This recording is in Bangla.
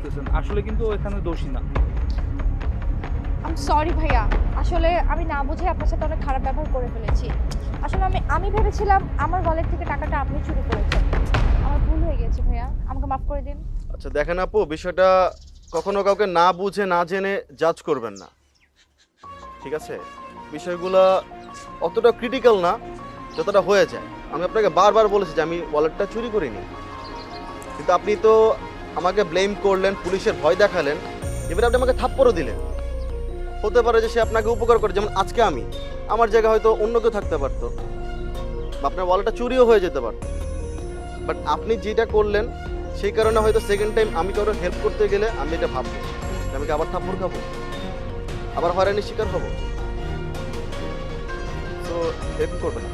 করতেছেন, আসলে কিন্তু ও এখানে দোষী না। আই এম সরি ভাইয়া, আসলে আমি না বুঝে আপনার সাথে অনেক খারাপ ব্যবহার করে ফেলেছি। আসলে আমি ভেবেছিলাম আমার ওয়ালেট থেকে টাকাটা আপনি চুরি করেছেন। আমার ভুল হয়ে গেছে ভাইয়া, আমাকে মাফ করে দিন। আচ্ছা দেখেন আপু, বিষয়টা কখনো কাউকে না বুঝে না জেনে জাজ করবেন না, ঠিক আছে? বিষয়গুলো অতটা ক্রিটিক্যাল না যতটা হয়ে যায়। আমি আপনাকে বারবার বলেছি যে আমি ওয়ালেটটা চুরি করিনি, কিন্তু আপনি তো আমাকে ব্লেম করলেন, পুলিশের ভয় দেখালেন, এবারে আপনি আমাকে থাপ্পড়ও দিলেন। হতে পারে যে সে আপনাকে উপকার করে, যেমন আজকে আমি, আমার জায়গায় হয়তো অন্য কেউ থাকতে পারতো, বা আপনার ওয়ালেটটা চুরিও হয়ে যেতে পারতো। বাট আপনি যেটা করলেন সেই কারণে হয়তো সেকেন্ড টাইম আমি কারোর হেল্প করতে গেলে আমি এটা ভাববো যে আমি কি আবার থাপ্পড় খাবো, আবার হয়রানির শিকার হবো। তো এরকম করবেন না।